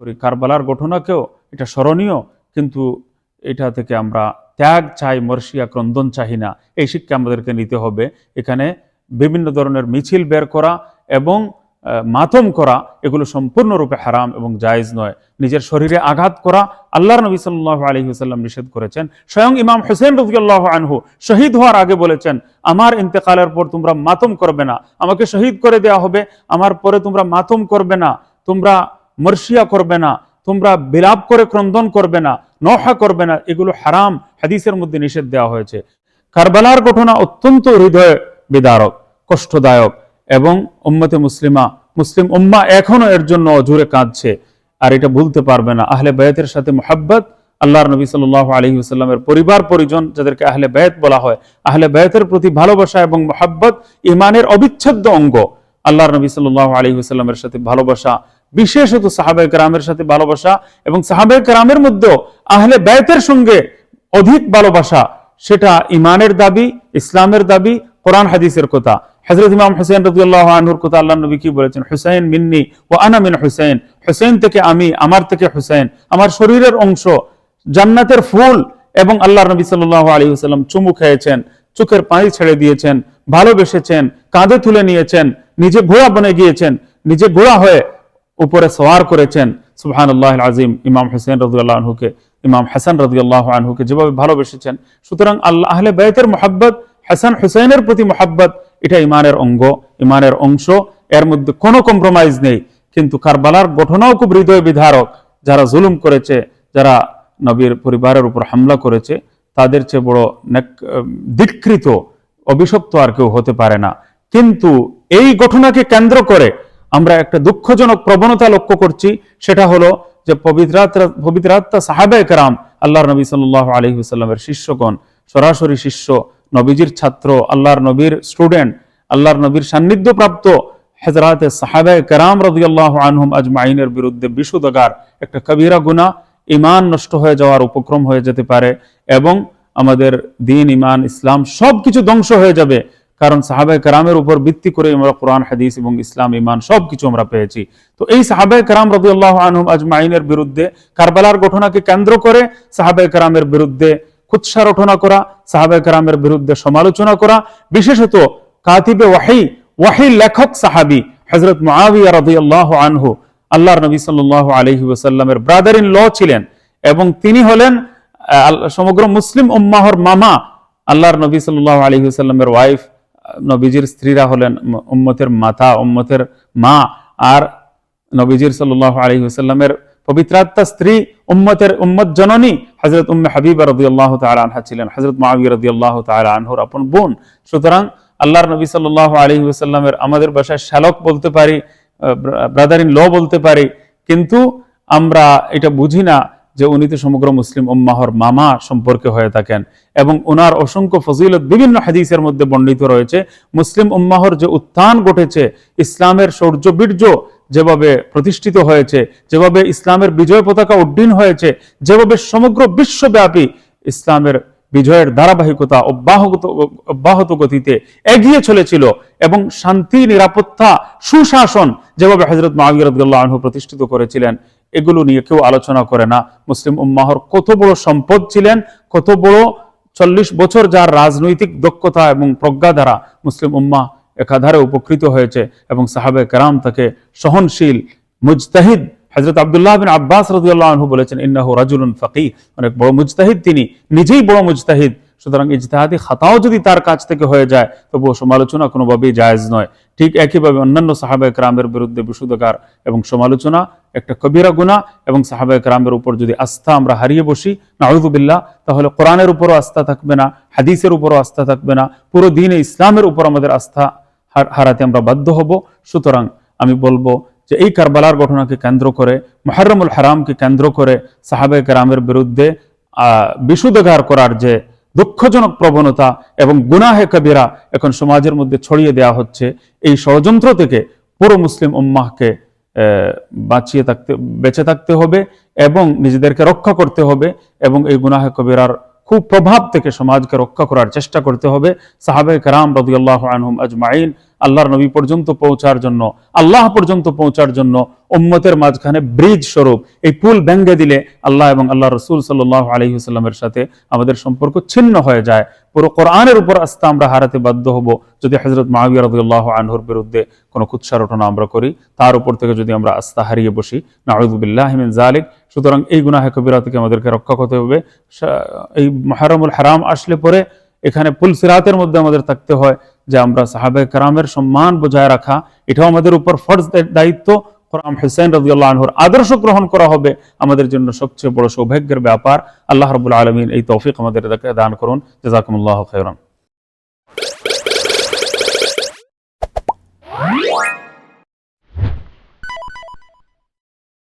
করি। কারবালার ঘটনাকেও এটা স্মরণীয়, কিন্তু এটা থেকে আমরা ত্যাগ চাই, মর্শিয়া ক্রন্দন চাই না। এই শিক্ষা আমাদেরকে নিতে হবে। এখানে বিভিন্ন ধরনের মিছিল বের করা এবং মাতম করা এগুলো সম্পূর্ণরূপে হারাম এবং জায়েজ নয়। নিজের শরীরে আঘাত করা আল্লাহর নবী সাল্লাল্লাহু আলাইহি ওয়াসাল্লাম নিষেধ করেছেন। স্বয়ং ইমাম হুসেন রাদিয়াল্লাহু আনহু শহীদ হওয়ার আগে বলেছেন, আমার ইন্তেকালের পর তোমরা মাতম করবে না, আমাকে শহীদ করে দেওয়া হবে, আমার পরে তোমরা মাতম করবে না, তোমরা মর্শিয়া করবে না, তোমরা বিলাপ করে ক্রন্দন করবে না, নওহা করবে না, এগুলো হারাম, হাদিসের মধ্যে নিষেধ দেওয়া হয়েছে। কারবালার ঘটনা অত্যন্ত হৃদয় বিদারক, কষ্টদায়ক এবং উম্মতে মুসলিম উম্মাহ এখনো এর জন্য অজুরে কাঁদছে, আর এটা ভুলতে পারবে না। আহলে বায়াতের সাথে মুহাব্বত, আল্লাহর নবী সাল্লাল্লাহু আলাইহি ওয়াসাল্লামের পরিবার পরিজন যাদেরকে আহলে বায়াত বলা হয়, আহলে বায়াতের প্রতি ভালোবাসা এবং মুহাব্বত ঈমানের অবিচ্ছেদ্য অঙ্গ। আল্লাহর নবী সাল্লাল্লাহু আলাইহি ওয়াসাল্লামের সাথে ভালোবাসা, বিশেষত সাহাবায়ে কেরামের সাথে ভালোবাসা এবং সাহাবায়ে কেরামের মধ্যেও আহলে বায়াতের সঙ্গে অধিক ভালোবাসা, সেটা ঈমানের দাবি, ইসলামের দাবি, কোরআন হাদিসের কথা। হযরত ইমাম হুসাইন রাদিয়াল্লাহু আনহুর কথা আল্লাহর নবী কি বলেছেন? হুসাইন মিন্নি ওয়া আনা মিন হুসাইন, হুসাইন থেকে আমি, আমার থেকে হুসাইন, আমার শরীরের অংশ, জান্নাতের ফুল। এবং আল্লাহর নবী সাল্লাল্লাহু আলাইহি ওয়াসাল্লাম চুমু খেয়েছেন, চোখের পানি ছেড়ে দিয়েছেন, ভালোবেসেছেন, কাঁধে তুলে নিয়েছেন, নিজে ঘোড়া বনে গিয়েছেন, নিজে ঘোড়া হয়ে উপরে সওয়ার করেছেন। সুবহানাল্লাহিল আযীম। ইমাম হুসাইন রাদিয়াল্লাহু আনহুকে, ইমাম হাসান রাদিয়াল্লাহু আনহুকে যেভাবে ভালোবেসেছেন, সুতরাং আল্লাহ আহলে বায়াতের মুহাব্বত, হাসান হুসাইনের প্রতি মুহাব্বত, এটা ঈমানের অঙ্গ, ঈমানের অংশ, এর মধ্যে কোনো কম্প্রোমাইজ নেই। কিন্তু কারবালার ঘটনাও খুব হৃদয় বিদারক। যারা জুলুম করেছে, যারা নবীর পরিবারের উপর হামলা করেছে, তাদের চেয়ে বড় ধিক্কৃত, অভিশপ্ত আর কেউ হতে পারে না। কিন্তু এই ঘটনাকে কেন্দ্র করে আমরা একটা দুঃখজনক প্রবণতা লক্ষ্য করছি, সেটা হলো যে পবিত্রাত্মা সাহাবায়ে কেরাম, আল্লাহর নবী সাল্লাল্লাহু আলাইহি ওয়াসাল্লামের শিষ্যগণ, সরাসরি শিষ্য, নবীজির ছাত্র, আল্লাহর নবীর স্টুডেন্ট, আল্লাহর নবীর সান্নিধ্য প্রাপ্ত হযরতে সাহাবায়ে কেরাম রাদিয়াল্লাহু আনহুম আজমাইনের বিরুদ্ধে বিশুদ্ধগার একটা কবিরা গুনাহ, ঈমান নষ্ট হয়ে যাওয়ার উপক্রম হয়ে যেতে পারে এবং আমাদের দ্বীন, ঈমান, ইসলাম সবকিছু ধ্বংস হয়ে যাবে। কারণ সাহাবায়ে কেরামের উপর ভিত্তি করে আমরা কোরআন, হাদিস এবং ইসলাম, ঈমান সবকিছু আমরা পেয়েছি। তো এই সাহাবায়ে কেরাম রাদিয়াল্লাহু আনহুম আজমাইনের বিরুদ্ধে, কারবালার ঘটনাকে কেন্দ্র করে সাহাবায়ে কেরামের বিরুদ্ধে কুৎসা রটনা করা, সাহাবায়ে কেরামের বিরুদ্ধে সমালোচনা করা, বিশেষত কাতিবে ওয়াহি লেখক সাহাবী হযরত মুআবিয়া রাদিয়াল্লাহু আনহু আল্লাহর নবী সাল্লাল্লাহু আলাইহি ওয়াসাল্লামের ব্রাদার ইন ল ছিলেন এবং তিনি হলেন সমগ্র মুসলিম উম্মাহর মামা। আল্লাহর নবী সাল্লাল্লাহু আলাইহি ওয়াসাল্লামের ওয়াইফ, নবীজির স্ত্রীরা হলেন উম্মতের মাতা, উম্মতের মা, আর নবীজির সাল্লাল্লাহু আলাইহি ওয়াসাল্লামের পবিত্রাত্মা স্ত্রী, উম্মত জননী হযরত উম্মে হাবিবা রাদিয়াল্লাহু তাআলা আনহা ছিলেন হযরত মুআবিয়া রাদিয়াল্লাহু তাআলা আনহুর আপন বোন। সুতরাং আল্লাহর নবী সাল্লাল্লাহু আলাইহি ওয়াসাল্লামের, আমাদের ভাষায় শ্যালক বলতে পারি, ব্রাদার ইন ল বলতে পারি, কিন্তু আমরা এটা বুঝি না যে উনি তো সমগ্র মুসলিম উম্মাহর মামা সম্পর্কে হয়ে থাকেন এবং ওনার অসংখ্য ফজিলত বিভিন্ন হাদিসের মধ্যে বর্ণিত রয়েছে। মুসলিম উম্মাহর যে উত্থান ঘটেছে, ইসলামের শৌর্য বীর্য যেভাবে প্রতিষ্ঠিত হয়েছে, যেভাবে ইসলামের বিজয় পতাকা উড্ডীন হয়েছে, যেভাবে সমগ্র বিশ্বব্যাপী ইসলামের বিজয়ের ধারাবাহিকতা অব্যাহত গতিতে এগিয়ে চলেছিল এবং শান্তি, নিরাপত্তা, সুশাসন যেভাবে হযরত মুআবিয়া রাদিয়াল্লাহু আনহু প্রতিষ্ঠিত করেছিলেন, এগুলো নিয়ে কেউ আলোচনা করে না। মুসলিম উম্মাহর কত বড় সম্পদ ছিলেন, কত বড় 40 বছর যার রাজনৈতিক দক্ষতা এবং প্রজ্ঞা দ্বারা মুসলিম উম্মাহ একাধারে উপকৃত হয়েছে এবং সাহাবায়ে কেরাম তাকে সহনশীল, মুজতাহিদ, হযরত আব্দুল্লাহ বিন আব্বাস রাদিয়াল্লাহু আনহু বলেছেন, ইন্নাহু রাজুলুন ফাকিহ, অনেক বড় মুজতাহিদ, তিনি নিজেই বড় মুজতাহিদ। সুতরাং ইজতিহাদি খাতাও যদি তার কাছ থেকে হয়ে যায়, তবুও সমালোচনা কোনোভাবেই জায়েজ নয়। ঠিক একইভাবে অন্যান্য সাহাবায়ে কেরামের বিরুদ্ধে বিশুদ্ধগার এবং সমালোচনা একটা কবিরা গুনাহ এবং সাহাবায়ে কেরামের উপর যদি আস্থা আমরা হারিয়ে বসি, নাউযুবিল্লাহ, তাহলে কোরআনের উপরও আস্থা থাকবে না, হাদিসের উপরও আস্থা থাকবে না, পুরো দ্বীনে ইসলামের উপর আমাদের আস্থা হারাতে আমরা বাধ্য হব। সুতরাং আমি বলবো যে এই কারবালার ঘটনাকে কেন্দ্র করে, মুহররমুল হারামকে কেন্দ্র করে সাহাবায়ে কেরামের বিরুদ্ধে বিশুদ্ধগার করার যে দুঃখজনক প্রবণতা এবং গুনাহে কবিরা এখন সমাজের মধ্যে ছড়িয়ে দেওয়া হচ্ছে, এই ষড়যন্ত্র থেকে পুরো মুসলিম উম্মাহকে বেঁচে থাকতে হবে এবং নিজেদেরকে রক্ষা করতে হবে এবং এই গুনাহে কবিরার খুব প্রভাব থেকে সমাজকে রক্ষা করার চেষ্টা করতে হবে। সাহাবায়ে কেরাম রাদিয়াল্লাহু আনহুম আজমাইন আল্লাহর নবী পর্যন্ত পৌঁছার জন্য, আল্লাহ পর্যন্ত পৌঁছার জন্য উম্মতের মাঝখানে ব্রিজ স্বরূপ এই পুল ভেঙে দিলে আল্লাহ এবং আল্লাহ রসুল সাল্লাল্লাহু আলাইহি ওয়াসাল্লামের সাথে আমাদের সম্পর্ক ছিন্ন হয়ে যায়। পুরো কোরআনের উপর আস্থা আমরা হারাতে বাধ্য হব যদি হযরত মুআবিয়া রাদিয়াল্লাহু আনহুর বিরুদ্ধে কোনো কুৎসারটনা আমরা করি, তার উপর থেকে যদি আমরা আস্থা হারিয়ে বসি। নাউযু বিল্লাহি মিন যালিক। সুতরাং এই গুনাহে কবিরা থেকে আমাদেরকে রক্ষা করতে হবে। এই মুহররমুল হারাম আসলে পরে এখানে পুলসিরাতের মধ্যে আমাদের থাকতে হয় যে আমরা সাহাবায়ে কেরামের সম্মান বজায় রাখা, এটাও আমাদের উপর ফরজ দায়িত্ব। ইমাম হুসাইন রাদিয়াল্লাহু আনহুর আদর্শ গ্রহণ করা হবে আমাদের জন্য সবচেয়ে বড় সৌভাগ্যের ব্যাপার। আল্লাহ রাব্বুল আলামিন এই তৌফিক আমাদের দান করুন। জাযাকুমুল্লাহু খাইরান।